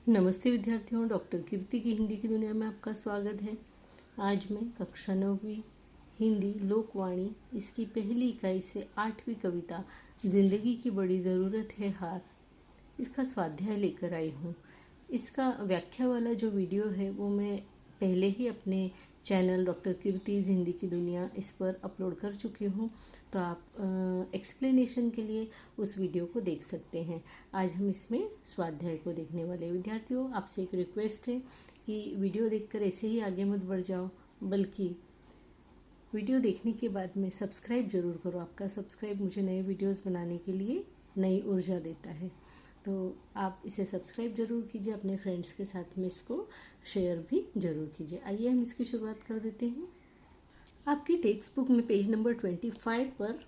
नमस्ते विद्यार्थियों, डॉक्टर कीर्ति की हिंदी की दुनिया में आपका स्वागत है। आज मैं कक्षा 9वीं हिंदी लोकवाणी इसकी पहली इकाई से 8वीं कविता ज़िंदगी की बड़ी ज़रूरत है हार, इसका स्वाध्याय लेकर आई हूँ। इसका व्याख्या वाला जो वीडियो है वो मैं पहले ही अपने चैनल डॉक्टर कीर्तिज़ हिंदी की दुनिया इस पर अपलोड कर चुकी हूँ, तो आप एक्सप्लेनेशन के लिए उस वीडियो को देख सकते हैं। आज हम इसमें स्वाध्याय को देखने वाले विद्यार्थियों, आपसे एक रिक्वेस्ट है कि वीडियो देखकर ऐसे ही आगे मत बढ़ जाओ, बल्कि वीडियो देखने के बाद में सब्सक्राइब ज़रूर करो। आपका सब्सक्राइब मुझे नए वीडियोस बनाने के लिए नई ऊर्जा देता है, तो आप इसे सब्सक्राइब ज़रूर कीजिए। अपने फ्रेंड्स के साथ में इसको शेयर भी ज़रूर कीजिए। आइए हम इसकी शुरुआत कर देते हैं। आपकी टेक्स्ट बुक में पेज नंबर 25 पर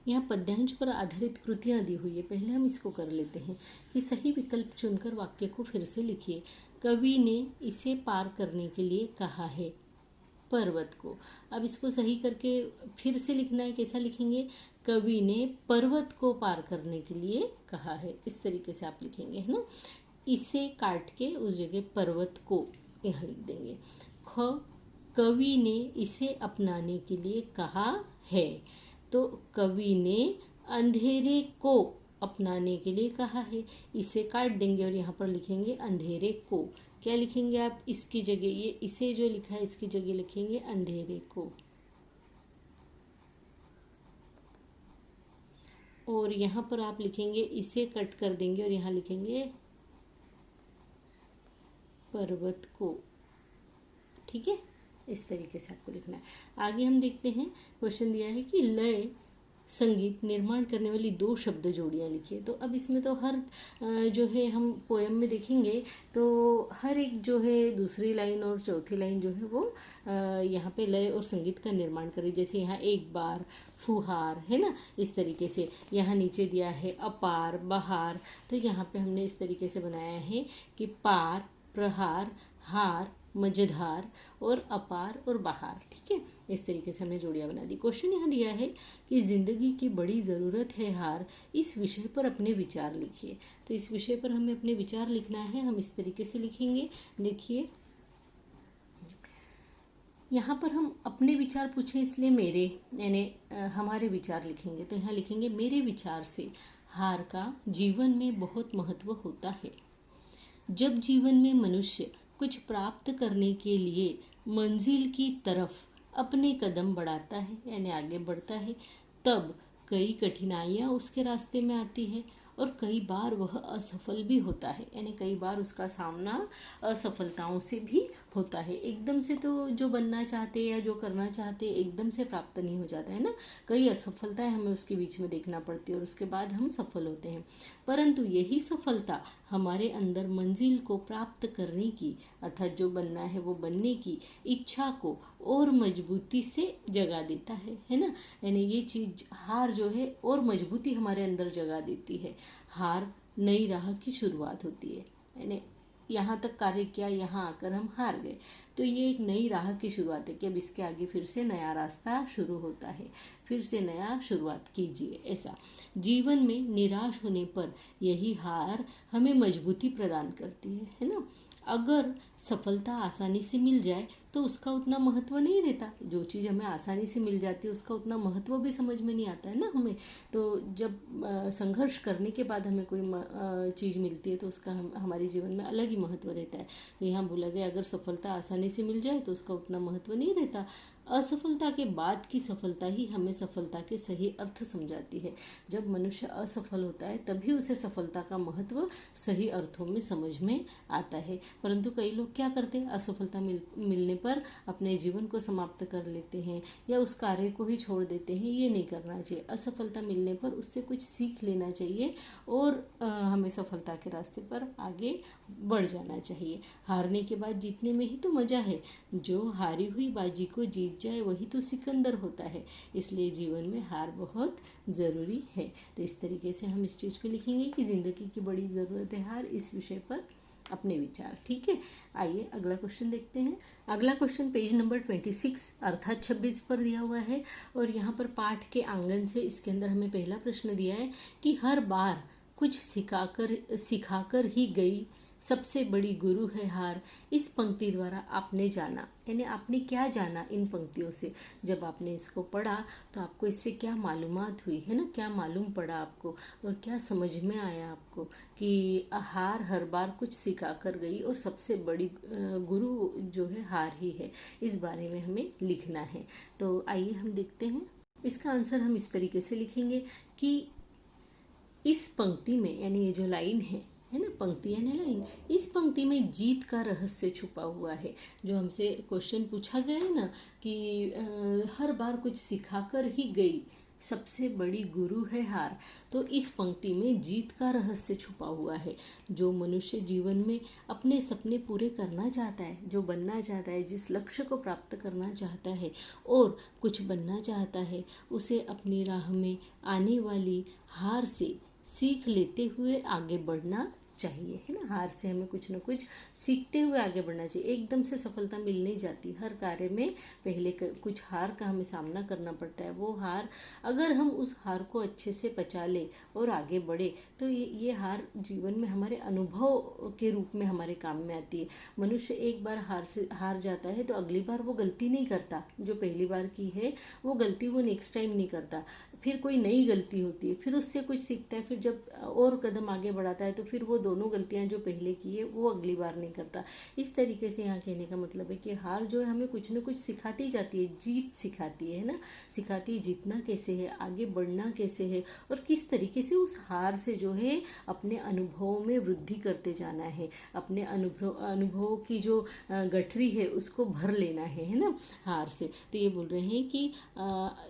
यहाँ पद्यांश पर आधारित कृतियाँ दी हुई है। पहले हम इसको कर लेते हैं कि सही विकल्प चुनकर वाक्य को फिर से लिखिए। कवि ने इसे पार करने के लिए कहा है पर्वत को। अब इसको सही करके फिर से लिखना है। कैसा लिखेंगे? कवि ने पर्वत को पार करने के लिए कहा है, इस तरीके से आप लिखेंगे, है ना। इसे काट के उस जगह पर्वत को यहाँ लिख देंगे। ख, कवि ने इसे अपनाने के लिए कहा है, तो कवि ने अंधेरे को अपनाने के लिए कहा है, इसे काट देंगे और यहाँ पर लिखेंगे अंधेरे को। क्या लिखेंगे आप? इसकी जगह, ये इसे जो लिखा है इसकी जगह लिखेंगे अंधेरे को। और यहाँ पर आप लिखेंगे, इसे कट कर देंगे और यहाँ लिखेंगे पर्वत को। ठीक है, इस तरीके से आपको लिखना है। आगे हम देखते हैं, क्वेश्चन दिया है कि लय संगीत निर्माण करने वाली 2 शब्द जोड़ियाँ लिखिए। तो अब इसमें तो हर जो है हम पोएम में देखेंगे तो हर एक जो है दूसरी लाइन और चौथी लाइन जो है वो यहाँ पे लय और संगीत का निर्माण करें। जैसे यहाँ एक बार, फुहार, है ना, इस तरीके से। यहाँ नीचे दिया है अपार, बहार, तो यहाँ पे हमने इस तरीके से बनाया है कि पार, प्रहार, हार, मझधार और अपार और बहार। ठीक है, इस तरीके से हमने जोड़ियाँ बना दी। क्वेश्चन यहाँ दिया है कि ज़िंदगी की बड़ी ज़रूरत है हार, इस विषय पर अपने विचार लिखिए। तो इस विषय पर हमें अपने विचार लिखना है। हम इस तरीके से लिखेंगे। देखिए, यहाँ पर हम अपने विचार पूछे इसलिए मेरे यानी हमारे विचार लिखेंगे। तो यहाँ लिखेंगे, मेरे विचार से हार का जीवन में बहुत महत्व होता है। जब जीवन में मनुष्य कुछ प्राप्त करने के लिए मंजिल की तरफ अपने कदम बढ़ाता है यानी आगे बढ़ता है, तब कई कठिनाइयाँ उसके रास्ते में आती है और कई बार वह असफल भी होता है, यानी कई बार उसका सामना असफलताओं से भी होता है। एकदम से तो जो बनना चाहते या जो करना चाहते एकदम से प्राप्त नहीं हो जाता है ना, कई असफलताएं हमें उसके बीच में देखना पड़ती है और उसके बाद हम सफल होते हैं। परंतु यही सफलता हमारे अंदर मंजिल को प्राप्त करने की, अर्थात जो बनना है वो बनने की इच्छा को और मजबूती से जगा देता है ना। यानी ये चीज़, हार जो है और मजबूती हमारे अंदर जगा देती है। हार नई राह की शुरुआत होती है, यानी यहाँ तक कार्य किया, यहाँ आकर हम हार गए, तो ये एक नई राह की शुरुआत है कि अब इसके आगे फिर से नया रास्ता शुरू होता है, फिर से नया शुरुआत कीजिए। ऐसा जीवन में निराश होने पर यही हार हमें मजबूती प्रदान करती है ना। अगर सफलता आसानी से मिल जाए तो उसका उतना महत्व नहीं रहता। जो चीज़ हमें आसानी से मिल जाती है उसका उतना महत्व भी समझ में नहीं आता है ना हमें। तो जब संघर्ष करने के बाद हमें कोई चीज़ मिलती है तो उसका हमारे जीवन में अलग ही महत्व रहता है। यहाँ बोला गया, अगर सफलता आसानी से मिल जाए तो उसका उतना महत्व नहीं रहता। असफलता के बाद की सफलता ही हमें सफलता के सही अर्थ समझाती है। जब मनुष्य असफल होता है तभी उसे सफलता का महत्व सही अर्थों में समझ में आता है। परंतु कई लोग क्या करते हैं, असफलता मिलने पर अपने जीवन को समाप्त कर लेते हैं या उस कार्य को ही छोड़ देते हैं। ये नहीं करना चाहिए। असफलता मिलने पर उससे कुछ सीख लेना चाहिए और हमें सफलता के रास्ते पर आगे बढ़ जाना चाहिए। हारने के बाद जीतने में ही तो मज़ा है। जो हारी हुई बाजी को जीत जाए वही तो सिकंदर होता है। इसलिए जीवन में हार बहुत ज़रूरी है। तो इस तरीके से हम इस चीज़ को लिखेंगे कि ज़िंदगी की बड़ी ज़रूरत है हार, इस विषय पर अपने विचार। ठीक है, आइए अगला क्वेश्चन देखते हैं। अगला क्वेश्चन पेज नंबर 26 अर्थात 26 पर दिया हुआ है और यहाँ पर पाठ के आंगन से इसके अंदर हमें पहला प्रश्न दिया है कि हर बार कुछ सिखाकर ही गई सबसे बड़ी गुरु है हार। इस पंक्ति द्वारा आपने जाना, यानी आपने क्या जाना इन पंक्तियों से। जब आपने इसको पढ़ा तो आपको इससे क्या मालूमात हुई है ना, क्या मालूम पड़ा आपको और क्या समझ में आया आपको कि हार हर बार कुछ सिखा कर गई और सबसे बड़ी गुरु जो है हार ही है। इस बारे में हमें लिखना है। तो आइए हम देखते हैं। इसका आंसर हम इस तरीके से लिखेंगे कि इस पंक्ति में, यानी ये जो लाइन है ना, पंक्ति यानी लाइन, इस पंक्ति में जीत का रहस्य छुपा हुआ है। जो हमसे क्वेश्चन पूछा गया है ना कि हर बार कुछ सिखाकर ही गई, सबसे बड़ी गुरु है हार। तो इस पंक्ति में जीत का रहस्य छुपा हुआ है। जो मनुष्य जीवन में अपने सपने पूरे करना चाहता है, जो बनना चाहता है, जिस लक्ष्य को प्राप्त करना चाहता है और कुछ बनना चाहता है, उसे अपनी राह में आने वाली हार से सीख लेते हुए आगे बढ़ना चाहिए, है ना। हार से हमें कुछ ना कुछ सीखते हुए आगे बढ़ना चाहिए। एकदम से सफलता मिल नहीं जाती। हर कार्य में पहले कुछ हार का हमें सामना करना पड़ता है। वो हार, अगर हम उस हार को अच्छे से पचा ले और आगे बढ़े तो ये हार जीवन में हमारे अनुभव के रूप में हमारे काम में आती है। मनुष्य एक बार हार जाता है तो अगली बार वो गलती नहीं करता। जो पहली बार की है वो गलती वो नेक्स्ट टाइम नहीं करता। फिर कोई नई गलती होती है, फिर उससे कुछ सीखता है, फिर जब और कदम आगे बढ़ाता है तो फिर वो दोनों गलतियां जो पहले की है वो अगली बार नहीं करता। इस तरीके से यहाँ कहने का मतलब है कि हार जो है हमें कुछ ना कुछ सिखाती जाती है, जीत सिखाती है ना, सिखाती है जीतना कैसे है, आगे बढ़ना कैसे है और किस तरीके से उस हार से जो है अपने अनुभवों में वृद्धि करते जाना है, अपने अनुभवों की जो गठरी है उसको भर लेना है ना, हार से। तो ये बोल रहे हैं कि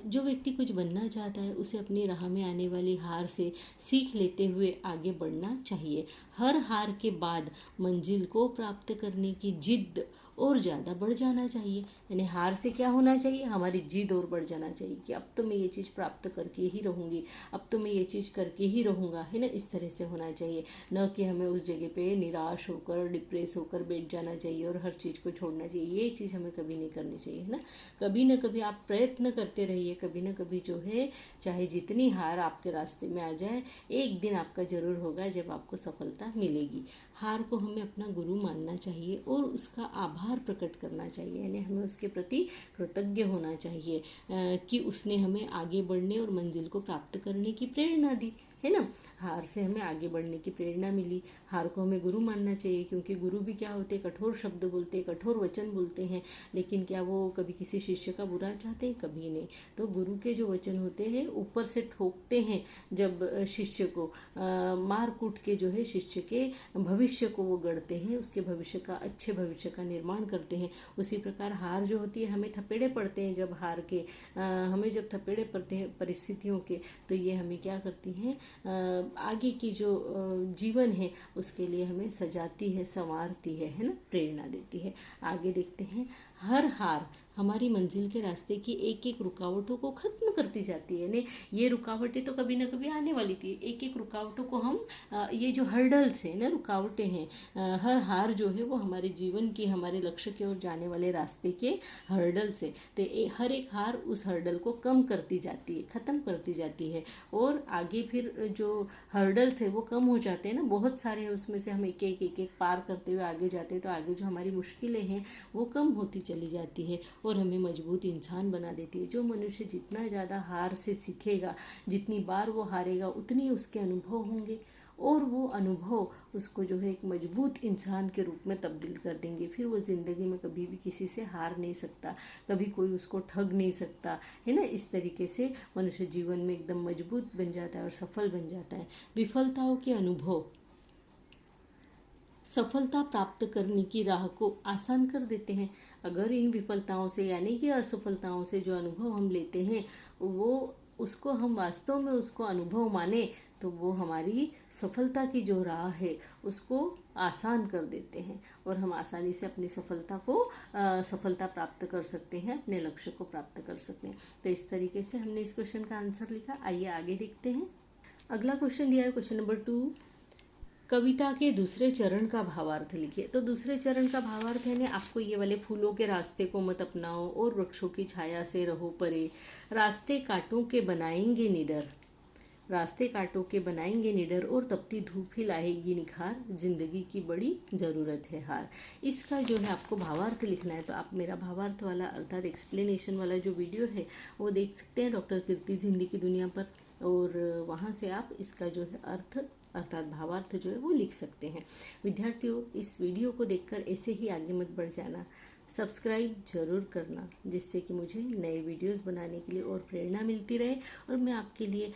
जो व्यक्ति कुछ बनना चाहता है उसे अपनी राह में आने वाली हार से सीख लेते हुए आगे बढ़ना चाहिए। हर हार के बाद मंजिल को प्राप्त करने की जिद और ज़्यादा बढ़ जाना चाहिए। यानी हार से क्या होना चाहिए, हमारी जिद और बढ़ जाना चाहिए कि अब तो मैं ये चीज़ प्राप्त करके ही रहूँगी, अब तो मैं ये चीज़ करके ही रहूँगा, है ना। इस तरह से होना चाहिए, न कि हमें उस जगह पे निराश होकर डिप्रेस होकर बैठ जाना चाहिए और हर चीज़ को छोड़ना चाहिए। ये चीज़ हमें कभी नहीं करनी चाहिए, है ना। कभी न कभी आप प्रयत्न करते रहिए, कभी न कभी जो है चाहे जितनी हार आपके रास्ते में आ जाए, एक दिन आपका ज़रूर होगा जब आपको सफलता मिलेगी। हार को हमें अपना गुरु मानना चाहिए और उसका आभार प्रकट करना चाहिए, यानी हमें उसके प्रति कृतज्ञ होना चाहिए कि उसने हमें आगे बढ़ने और मंजिल को प्राप्त करने की प्रेरणा दी, है ना। हार से हमें आगे बढ़ने की प्रेरणा मिली। हार को हमें गुरु मानना चाहिए, क्योंकि गुरु भी क्या होते हैं, कठोर शब्द बोलते हैं, कठोर वचन बोलते हैं, लेकिन क्या वो कभी किसी शिष्य का बुरा चाहते हैं, कभी नहीं। तो गुरु के जो वचन होते हैं ऊपर से ठोकते हैं जब शिष्य को, मार कूट के जो है शिष्य के भविष्य को वो गढ़ते हैं, उसके भविष्य का, अच्छे भविष्य का निर्माण करते हैं। उसी प्रकार हार जो होती है, हमें थपेड़े पड़ते हैं जब हार के, हमें जब थपेड़े पड़ते हैं परिस्थितियों के, तो ये हमें क्या करती हैं, आगे की जो जीवन है उसके लिए हमें सजाती है, संवारती है ना, प्रेरणा देती है। आगे देखते हैं। हर हार हमारी मंजिल के रास्ते की एक एक रुकावटों को ख़त्म करती जाती है। यानी ये रुकावटें तो कभी ना कभी आने वाली थी, एक एक रुकावटों को हम, ये जो हर्डल्स हैं ना, रुकावटें हैं, हर हार जो है वो हमारे जीवन की, हमारे लक्ष्य की ओर जाने वाले रास्ते के हर्डल्स है। तो हर एक हार उस हर्डल को कम करती जाती है, ख़त्म करती जाती है और आगे फिर जो हर्डल्स है वो कम हो जाते हैं ना, बहुत सारे हैं, उसमें से हम एक एक पार करते हुए आगे जाते हैं। तो आगे जो हमारी मुश्किलें हैं वो कम होती चली जाती है और हमें मजबूत इंसान बना देती है। जो मनुष्य जितना ज़्यादा हार से सीखेगा, जितनी बार वो हारेगा उतनी उसके अनुभव होंगे और वो अनुभव उसको जो है एक मजबूत इंसान के रूप में तब्दील कर देंगे। फिर वो ज़िंदगी में कभी भी किसी से हार नहीं सकता, कभी कोई उसको ठग नहीं सकता, है ना। इस तरीके से मनुष्य जीवन में एकदम मजबूत बन जाता है और सफल बन जाता है। विफलताओं के अनुभव सफलता प्राप्त करने की राह को आसान कर देते हैं। अगर इन विफलताओं से, यानी कि असफलताओं से जो अनुभव हम लेते हैं, वो उसको हम वास्तव में उसको अनुभव माने तो वो हमारी सफलता की जो राह है उसको आसान कर देते हैं और हम आसानी से अपनी सफलता प्राप्त कर सकते हैं, अपने लक्ष्य को प्राप्त कर सकते हैं। तो इस तरीके से हमने इस क्वेश्चन का आंसर लिखा। आइए आगे देखते हैं। अगला क्वेश्चन दिया है, क्वेश्चन नंबर 2। कविता के दूसरे चरण का भावार्थ लिखिए। तो दूसरे चरण का भावार्थ है, आपको ये वाले फूलों के रास्ते को मत अपनाओ और वृक्षों की छाया से रहो परे, रास्ते कांटों के बनाएंगे निडर, रास्ते कांटों के बनाएंगे निडर, और तपती धूप ही लाएगी निखार, जिंदगी की बड़ी ज़रूरत है हार। इसका जो है आपको भावार्थ लिखना है, तो आप मेरा भावार्थ वाला अर्थात एक्सप्लेनेशन वाला जो वीडियो है वो देख सकते हैं डॉक्टर कीर्ति हिंदी की दुनिया पर, और वहाँ से आप इसका जो है अर्थ अर्थात भावार्थ जो है वो लिख सकते हैं। विद्यार्थियों, इस वीडियो को देखकर ऐसे ही आगे मत बढ़ जाना, सब्सक्राइब जरूर करना, जिससे कि मुझे नए वीडियोस बनाने के लिए और प्रेरणा मिलती रहे, और मैं आपके लिए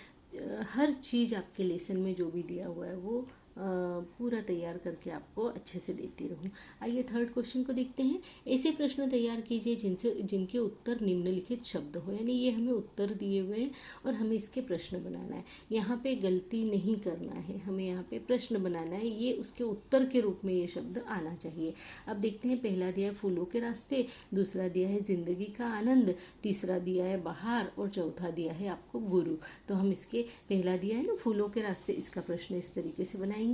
हर चीज़ आपके लेसन में जो भी दिया हुआ है वो पूरा तैयार करके आपको अच्छे से देती रहूं। आइए थर्ड क्वेश्चन को देखते हैं। ऐसे प्रश्न तैयार कीजिए जिनके उत्तर निम्नलिखित शब्द हो, यानी ये हमें उत्तर दिए हुए हैं और हमें इसके प्रश्न बनाना है। यहाँ पे गलती नहीं करना है, हमें यहाँ पे प्रश्न बनाना है, ये उसके उत्तर के रूप में ये शब्द आना चाहिए। अब देखते हैं, पहला दिया है फूलों के रास्ते, दूसरा दिया है जिंदगी का आनंद, तीसरा दिया है बहार, और चौथा दिया है आपको गुरु। तो हम इसके पहला दिया है ना फूलों के रास्ते, इसका प्रश्न इस तरीके से बनाएंगे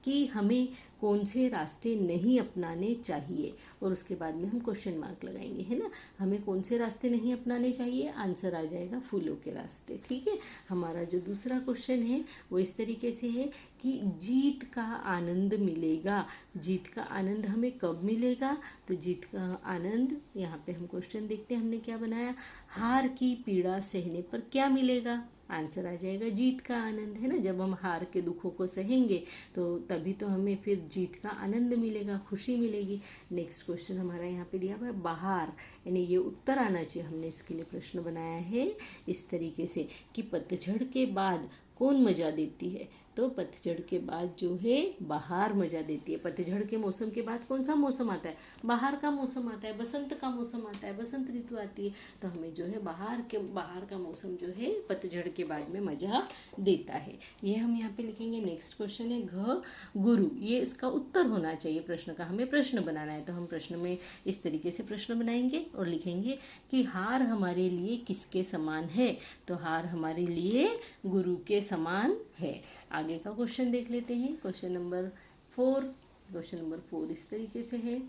कि हमें कौन से रास्ते नहीं अपनाने चाहिए, और उसके बाद में हम क्वेश्चन मार्क लगाएंगे, है ना। हमें कौन से रास्ते नहीं अपनाने चाहिए, आंसर आ जाएगा फूलों के रास्ते। ठीक है, हमारा जो दूसरा क्वेश्चन है वो इस तरीके से है कि जीत का आनंद मिलेगा, जीत का आनंद हमें कब मिलेगा, तो जीत का आनंद, यहाँ पे हम क्वेश्चन देखते हैं हमने क्या बनाया, हार की पीड़ा सहने पर क्या मिलेगा, आंसर आ जाएगा जीत का आनंद, है ना। जब हम हार के दुखों को सहेंगे तो तभी तो हमें फिर जीत का आनंद मिलेगा, खुशी मिलेगी। नेक्स्ट क्वेश्चन हमारा यहाँ पे दिया हुआ है बहार, यानी ये उत्तर आना चाहिए। हमने इसके लिए प्रश्न बनाया है इस तरीके से कि पतझड़ के बाद कौन मजा देती है, तो पतझड़ के बाद जो है बहार मजा देती है। पतझड़ के मौसम के बाद कौन सा मौसम आता है, बहार का मौसम आता है, बसंत का मौसम आता है, बसंत ऋतु आती है। तो हमें जो है बहार का मौसम जो है पतझड़ के बाद में मजा देता है, ये हम यहाँ पे लिखेंगे। नेक्स्ट क्वेश्चन है घ गुरु, ये इसका उत्तर होना चाहिए प्रश्न का, हमें प्रश्न बनाना है। तो हम प्रश्न में इस तरीके से प्रश्न बनाएंगे और लिखेंगे कि हार हमारे लिए किसके समान है, तो हार हमारे लिए गुरु के समान है। आगे का क्वेश्चन देख लेते हैं, क्वेश्चन नंबर 4। क्वेश्चन नंबर 4 इस तरीके से है,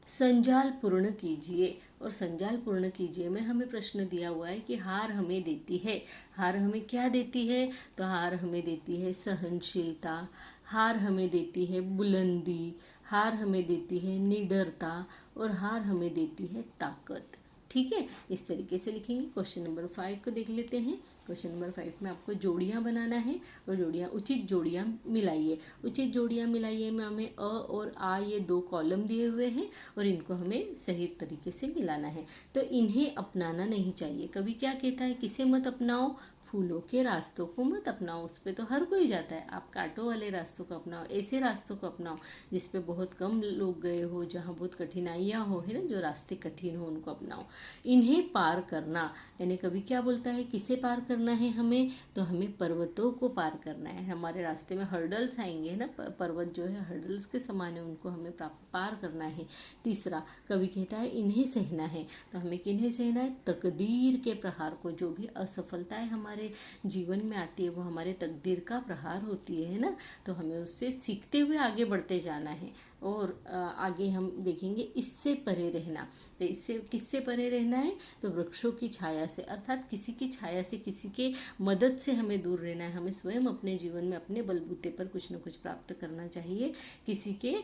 संजाल पूर्ण कीजिए, और संजाल पूर्ण कीजिए में हमें प्रश्न दिया हुआ है कि हार हमें देती है, हार हमें क्या देती है, तो हार हमें देती है सहनशीलता, हार हमें देती है बुलंदी, हार हमें देती है निडरता, और हार हमें देती है ताकत। ठीक है, इस तरीके से लिखेंगे। क्वेश्चन नंबर 5 को देख लेते हैं। क्वेश्चन नंबर 5 में आपको जोड़ियां बनाना है, और जोड़ियां उचित जोड़ियां मिलाइए। उचित जोड़ियां मिलाइए में हमें अ और आ, ये 2 कॉलम दिए हुए हैं, और इनको हमें सही तरीके से मिलाना है। तो इन्हें अपनाना नहीं चाहिए। कभी क्या कहता है, किसे मत अपनाओ, फूलों के रास्तों को मत अपनाओ, उस पर तो हर कोई जाता है। आप कांटों वाले रास्तों को अपनाओ, ऐसे रास्तों को अपनाओ जिस पे बहुत कम लोग गए हो, जहाँ बहुत कठिनाइयाँ हो, है ना, जो रास्ते कठिन हो उनको अपनाओ। इन्हें पार करना, यानी कभी क्या बोलता है, किसे पार करना है हमें, तो हमें पर्वतों को पार करना है। हमारे रास्ते में हर्डल्स आएंगे, है ना, पर्वत जो है हर्डल्स के समान है, उनको हमें पार करना है। तीसरा, कभी कहता है इन्हें सहना है, तो हमें किन्हें सहना है, तकदीर के प्रहार को। जो भी असफलताएं हमारे जीवन में आती है वो हमारे तकदीर का प्रहार होती है ना, तो हमें उससे सीखते हुए आगे बढ़ते जाना है। और आगे हम देखेंगे इससे परे रहना, तो इससे किससे परे रहना है, तो वृक्षों की छाया से, अर्थात किसी की छाया से, किसी के मदद से हमें दूर रहना है। हमें स्वयं अपने जीवन में अपने बलबूते पर कुछ न कुछ प्राप्त करना चाहिए, किसी के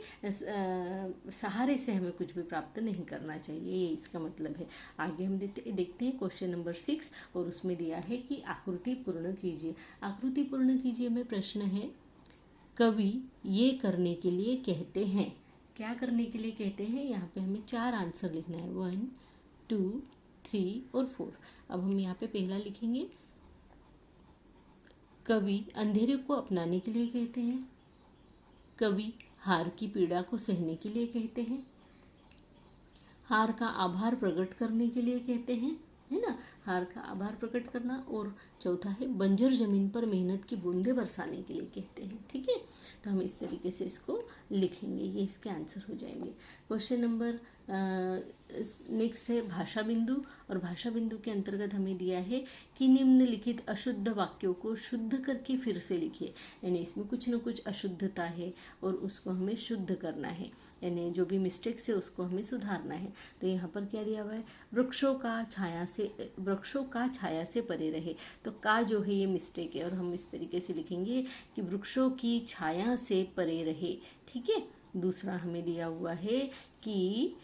सहारे से हमें कुछ भी प्राप्त नहीं करना चाहिए, ये इसका मतलब है। आगे हम देखते हैं क्वेश्चन नंबर 6, और उसमें दिया है कि आकृति पूर्ण कीजिए। आकृति पूर्ण कीजिए में प्रश्न है, कवि ये करने के लिए कहते हैं, क्या करने के लिए कहते हैं, यहाँ पे हमें 4 आंसर लिखना है, 1 2 3 और 4। अब हम यहाँ पे पहला लिखेंगे, कवि अंधेरे को अपनाने के लिए कहते हैं, कवि हार की पीड़ा को सहने के लिए कहते हैं, हार का आभार प्रकट करने के लिए कहते हैं, है ना, हार का आभार प्रकट करना। और चौथा है बंजर जमीन पर मेहनत की बूंदें बरसाने के लिए कहते हैं। ठीक है, तो हम इस तरीके से इसको लिखेंगे, ये इसके आंसर हो जाएंगे। क्वेश्चन नंबर नेक्स्ट है भाषा बिंदु, और भाषा बिंदु के अंतर्गत हमें दिया है कि निम्नलिखित अशुद्ध वाक्यों को शुद्ध करके फिर से लिखिए, यानी इसमें कुछ न कुछ अशुद्धता है और उसको हमें शुद्ध करना है। यानी जो भी मिस्टेक्स है उसको हमें सुधारना है। तो यहाँ पर क्या दिया हुआ है, वृक्षों का छाया से परे रहे। तो का जो है ये मिस्टेक है और हम इस तरीके से लिखेंगे कि वृक्षों की छाया से परे रहे। ठीक है। दूसरा हमें दिया हुआ है कि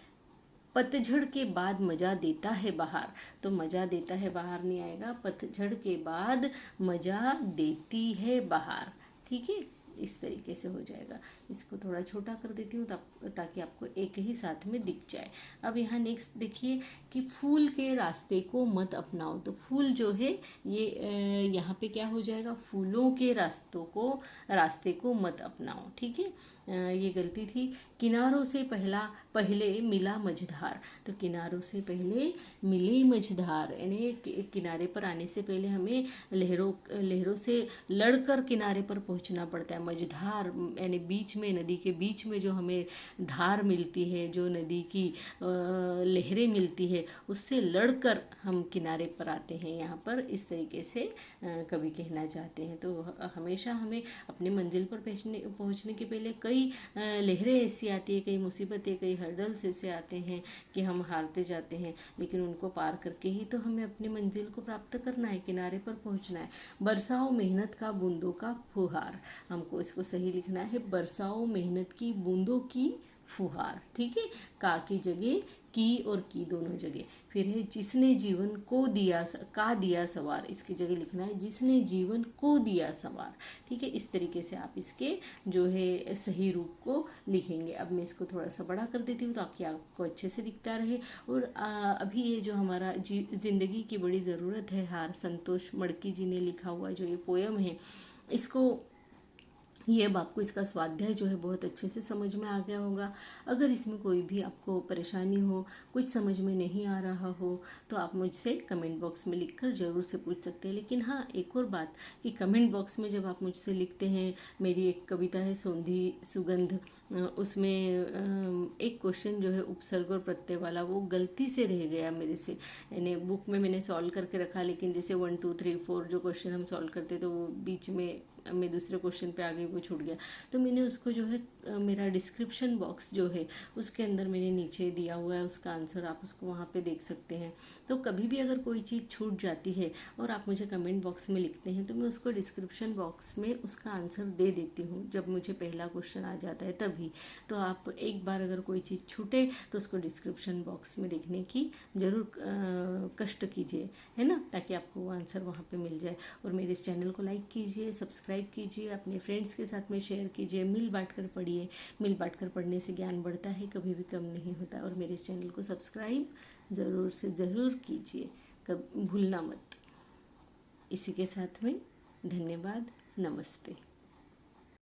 पतझड़ के बाद मज़ा देता है बहार। तो मज़ा देता है बहार नहीं आएगा, पतझड़ के बाद मज़ा देती है बहार। ठीक है, इस तरीके से हो जाएगा। इसको थोड़ा छोटा कर देती हूँ ताकि आपको एक ही साथ में दिख जाए। अब यहाँ नेक्स्ट देखिए कि फूल के रास्ते को मत अपनाओ। तो फूल जो है ये यहाँ पे क्या हो जाएगा, फूलों के रास्ते को मत अपनाओ। ठीक है, ये गलती थी। किनारों से पहले मिला मझधार। तो किनारों से पहले मिले मझधार, यानी किनारे पर आने से पहले हमें लहरों से लड़कर किनारे पर पहुंचना पड़ता है। मझधार यानी बीच में, नदी के बीच में जो हमें धार मिलती है, जो नदी की लहरें मिलती है, उससे लड़कर हम किनारे पर आते हैं। यहाँ पर इस तरीके से कवि कहना चाहते हैं। तो हमेशा हमें अपने मंजिल पर पहुँचने के पहले कई लहरें ऐसी आती है, कई मुसीबतें, कई हर्डल्स ऐसे आते हैं कि हम हारते जाते हैं, लेकिन उनको पार करके ही तो हमें अपनी मंजिल को प्राप्त करना है, किनारे पर पहुंचना है। बरसाओ मेहनत का बूंदों का फुहार, हमको इसको सही लिखना है, बरसाओ मेहनत की बूंदों की फुहार। ठीक है, का की जगह की और की दोनों जगह। फिर है जिसने जीवन को दिया सवार, इसकी जगह लिखना है जिसने जीवन को दिया सवार। ठीक है, इस तरीके से आप इसके जो है सही रूप को लिखेंगे। अब मैं इसको थोड़ा सा बड़ा कर देती हूँ ताकि आपको अच्छे से दिखता रहे। और अभी ये जो हमारा जिंदगी की बड़ी ज़रूरत है हार, संतोष मड़की जी ने लिखा हुआ जो ये पोयम है, इसको ये अब आपको इसका स्वाध्याय जो है बहुत अच्छे से समझ में आ गया होगा। अगर इसमें कोई भी आपको परेशानी हो, कुछ समझ में नहीं आ रहा हो, तो आप मुझसे कमेंट बॉक्स में लिखकर ज़रूर से पूछ सकते हैं। लेकिन हाँ, एक और बात कि कमेंट बॉक्स में जब आप मुझसे लिखते हैं, मेरी एक कविता है सौंधी सुगंध, उसमें एक क्वेश्चन जो है उपसर्ग और प्रत्यय वाला वो गलती से रह गया मेरे से। यानी बुक में मैंने सॉल्व करके रखा, लेकिन जैसे 1 2 3 4 जो क्वेश्चन हम सॉल्व करते तो वो बीच में मैं दूसरे क्वेश्चन पे आ गई, वो छूट गया। तो मैंने उसको जो है मेरा डिस्क्रिप्शन बॉक्स जो है उसके अंदर मैंने नीचे दिया हुआ है उसका आंसर, आप उसको वहाँ पे देख सकते हैं। तो कभी भी अगर कोई चीज़ छूट जाती है और आप मुझे कमेंट बॉक्स में लिखते हैं, तो मैं उसको डिस्क्रिप्शन बॉक्स में उसका आंसर दे देती हूँ जब मुझे पहला क्वेश्चन आ जाता है तभी। तो आप एक बार अगर कोई चीज़ छूटे तो उसको डिस्क्रिप्शन बॉक्स में देखने की ज़रूर कष्ट कीजिए, है ना, ताकि आपको वो आंसर वहाँ पे मिल जाए। और मेरे इस चैनल को लाइक कीजिए, सब्सक्राइब कीजिए, अपने फ्रेंड्स के साथ में शेयर कीजिए, मिल बांट कर पढ़िए। मिल बांट कर पढ़ने से ज्ञान बढ़ता है, कभी भी कम नहीं होता। और मेरे इस चैनल को सब्सक्राइब ज़रूर से ज़रूर कीजिए, कब भूलना मत। इसी के साथ में धन्यवाद, नमस्ते।